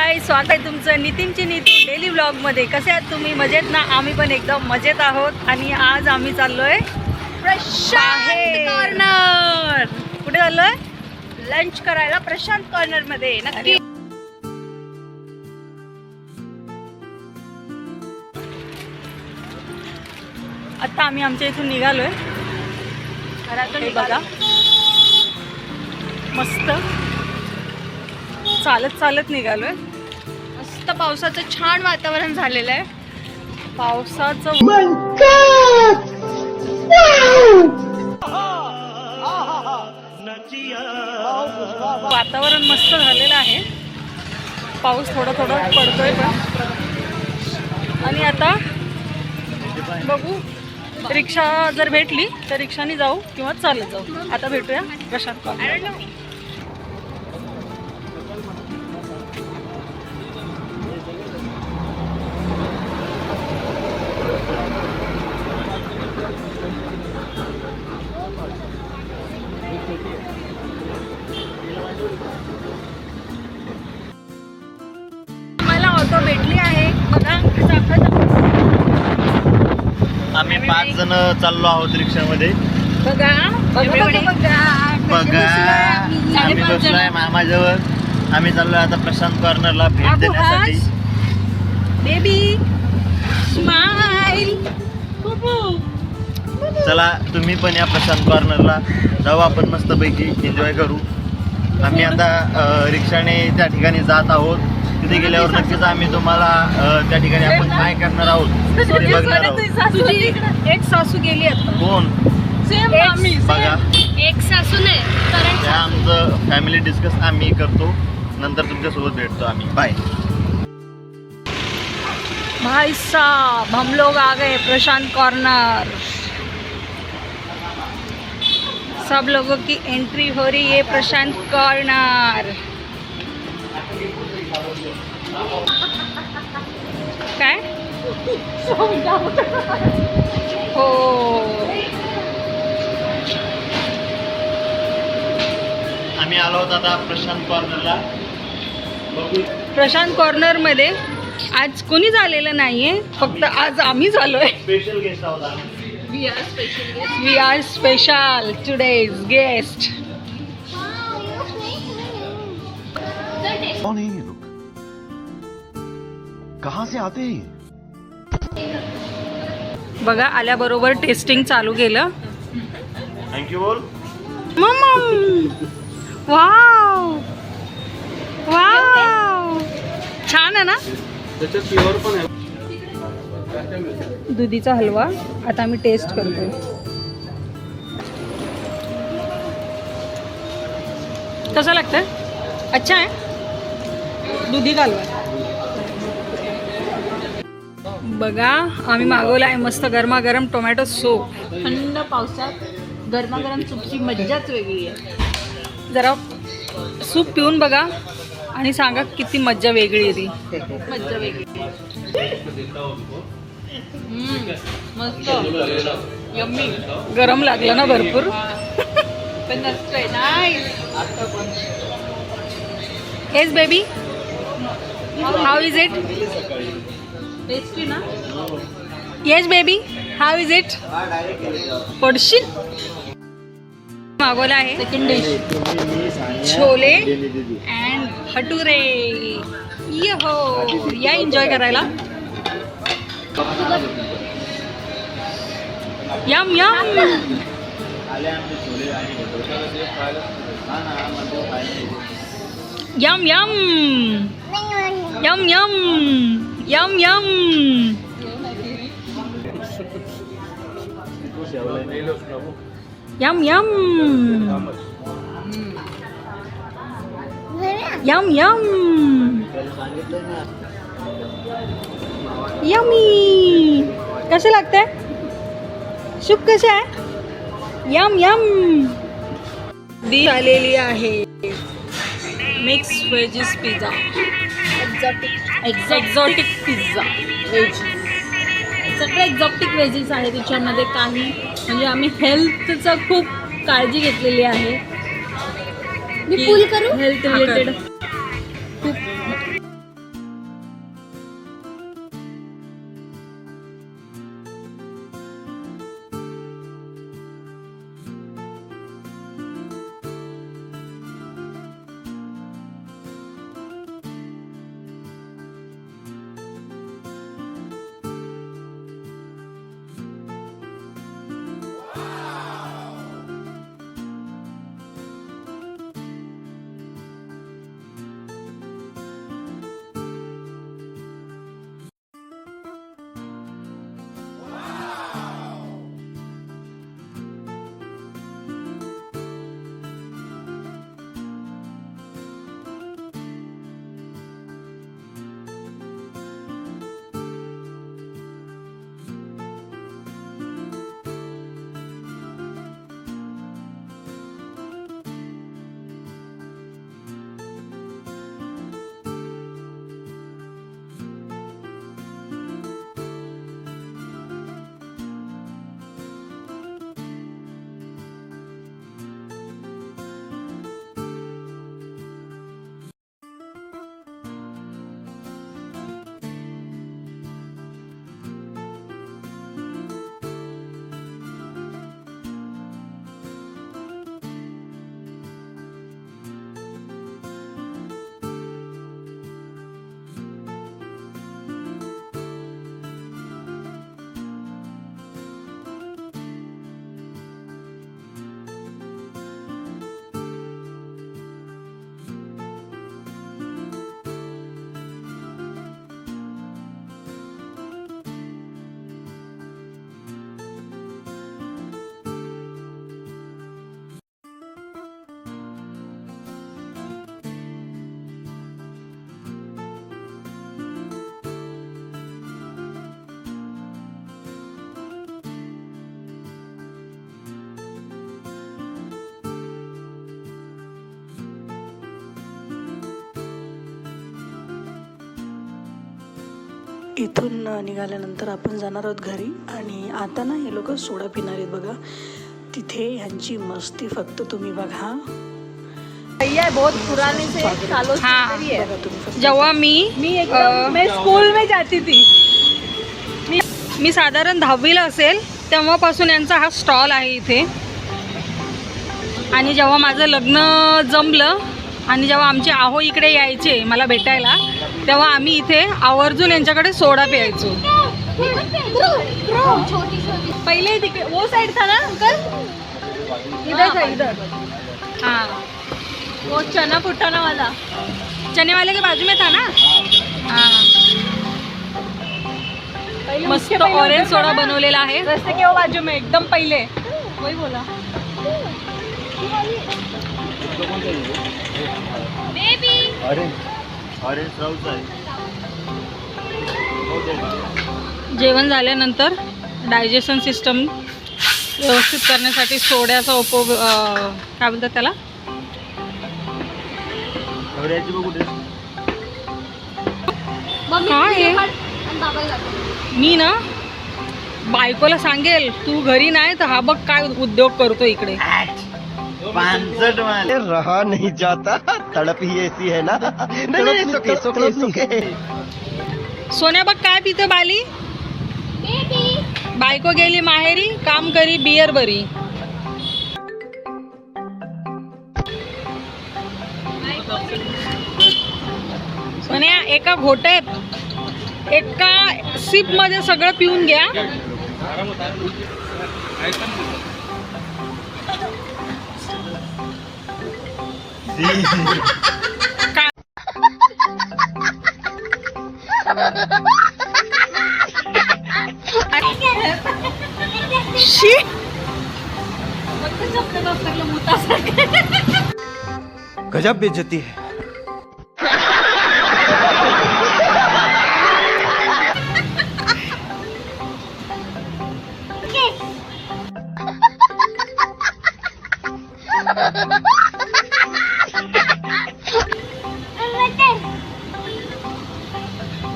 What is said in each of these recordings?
हाय, स्वागत आहे तुमचं नितीनची नीतू डेली व्लॉग मध्ये. कसे आहात तुम्ही? मजेत ना? आम्ही पण एकदम मजेत आहोत. आणि आज आम्ही चाललोय प्रशांत कॉर्नर. कुठे चाललोय? लंच करायला प्रशांत कॉर्नर मध्ये. नक्की. आता आम्ही आमच्या इथून निघालोय. हे बघा, मस्त चालत चालत निघालोय. मस्त पावसाचं छान वातावरण झालेलं आहे. पावसाचं वातावरण मस्त झालेलं आहे. पाऊस थोडा थोडा पडतोय पण. आणि आता बघू, रिक्षा जर भेटली तर रिक्षाने जाऊ किंवा चालत जाऊ. आता भेटूया प्रशांत कॉर्नर. मला ऑटो भेटली आहे बघा. आम्ही 5 जण चाललो आहोत रिक्षामध्ये. बघा बघा बघा, आम्ही बसलोय मामाजवळ. आम्ही चाललोय आता प्रशांत कॉर्नरला भेट देण्यासाठी. Baby smile. चला तुम्ही पण या प्रशांत कॉर्नरला जाऊ, आपण मस्तपैकी एन्जॉय करू. आम्ही आता रिक्षाने त्या ठिकाणी जात आहोत. तिथे गेल्यावर नक्कीच आम्ही तुम्हाला त्या ठिकाणी आपण काय करणार आहोत ते बघणार आहोत. एक सासू गेली आता. कोण? बघा, एक सासू नाही कारण त्या आमचं फॅमिली डिस्कस आम्ही करतो. नंतर तुमच्यासोबत भेटतो आम्ही. बाय. भाई साहब, हम लोग आ गए प्रशांत कॉर्नर. सब लोगों की एंट्री हो रही है प्रशांत कॉर्नर. काय हो, आम्ही आलो होतो आता प्रशांत कॉर्नरला. बघू. प्रशांत कॉर्नर मध्ये आज कोणी झालेलं नाहीये, फक्त आज आम्ही झालोय. स्पेशल गेस्ट आहोत आम्ही. We are special today's guest. कौन है ये लोग? कहाँ से आते हैं? बघा, आल्याबरोबर टेस्टिंग चालू केलं. थँक्यू बोल. मम्मा, वाव वाव, छान आहे ना. दुधीचा हलवा आता आम्ही टेस्ट करतोय. कसं लागतं? अच्छा आहे. दुधी हलवा बघा, आम्ही मागवला आहे मस्त गरमागरम टोमॅटो सूप. थंड पावसात गरमागरम सूपची मज्जाच वेगळी आहे. जरा सूप पिऊन बघा आणि सांगा किती मज्जा वेगळी आहे ती. मज्जा वेगळी. मस्त यम्मी. गरम लागलं ना भरपूर. पण नसतंय nice. Yes baby, how is it? Tasty ना. Yes baby, how is it? पडशील. मागवलं आहे second dish chole and bhature. ये हो, या एन्जॉय करायला. Yum yum yum yum yum yum yum yum. Yum yum yum yum yummy. कसे लागते? सूप कसे आहे? M M. दी आलेली आहे mix veggies pizza. Exotic pizza veg. सगळे एक्झॉटिक व्हेजीस आहे त्याच्यामध्ये. काही म्हणजे आम्ही हेल्थचं खूप काळजी घेतलेली आहे. मी पुल करू? हेल्थ रिलेटेड इथून निघाल्यानंतर आपण जाणार आहोत घरी. आणि आता ना हे लोक सोडा पिणार आहेत बघा. तिथे ह्यांची मस्ती फक्त तुम्ही बघा. भैया बहुत पुराने से सालों से हाँ. इधर ही है. बघा तुम्ही फक्त. जेव्हा मैं स्कूल में जाती थी. मी साधारण 10वीला असेल तेव्हापासून यांचा हा स्टॉल आहे इथे. आणि जेव्हा माझं लग्न जमलं आणि जेव्हा आमचे आहो इकडे यायचे मला भेटायला, तेव्हा आम्ही इथे आवर्जून यांच्याकडे सोडा प्यायचो. पहले दिखे वो साइड था ना अंकल, इधर था इधर. हाँ, वो चना फुटाना वाला. चने वाले के बाजू में था ना. हाँ, पहले मस्त उसके पहले ऑरेंज उधर था सोडा ना, बनवलेला आहे. रस्ते के वो बाजू में एकदम पहले वही बोला. ऑरेंज राऊस आहे. जेवण झाल्यानंतर डायजेशन सिस्टम व्यवस्थित करण्यासाठी सोड्याचा उपयोग काय बोलतात त्याला, नवऱ्याची बघू दे. काय आहे? मी ना बायकोला सांगेल तू घरी नाही तर हा बघ काय उद्योग करतो इकडे. पानसट माल. रहा नहीं जाता, तड़प ही ऐसी है ना. नहीं, सुके. सोन्या बघ काय पिते बाली. बायको गेली माहेरी, काम करी बियर बरी. सोन्या एका घोट्यात एका सिप मध्ये सगळं पिऊन घ्या. शी. गजब बेइज्जती है.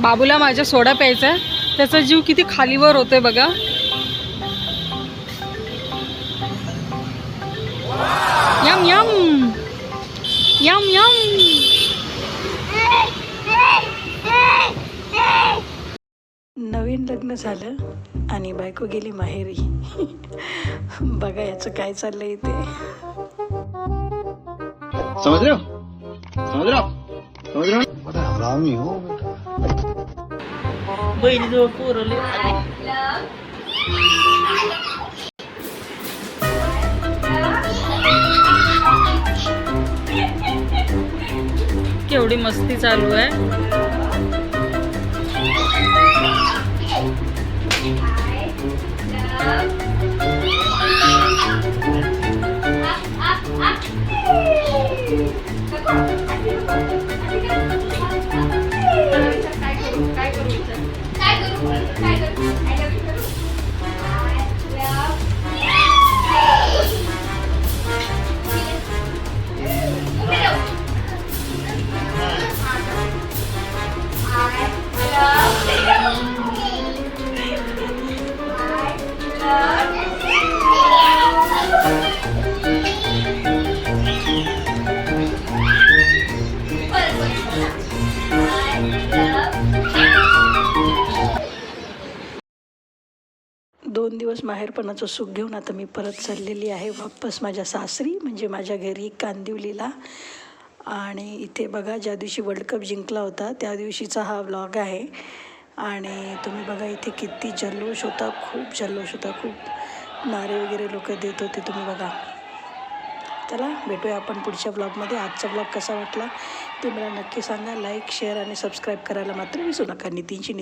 बाबूला माझ्या सोडा प्यायचा आहे. त्याचा जीव किती खालीवर होतोय बघा. Yum yum yum yum. नवीन लग्न झालं आणि बायको गेली माहेरी. बघा याचं काय चाललंय ते. समझ रहे हो, समझ रहे हो, समझ रहे हो. हरामी हो. बहिणीजवळ पोरले. केवढी मस्ती चालू आहे. दोन दिवस माहेरपणाचं सुख घेऊन आता मी परत चाललेली आहे वापस माझ्या सासरी, म्हणजे माझ्या घरी कांदिवलीला. आणि इथे बघा ज्या दिवशी वर्ल्ड कप जिंकला होता त्या दिवशीचा हा व्लॉग आहे. आणि तुम्ही बघा इथे किती जल्लोष होता, खूप जल्लोष होता, खूप नारे वगैरे लोक देत होते तुम्ही बघा. चला भेटूया आपण पुढच्या ब्लॉगमध्ये. आजचा ब्लॉग कसा वाटला ते मला नक्की सांगा. लाईक शेअर आणि सबस्क्राईब करायला मात्र विसरू नका. नितीनची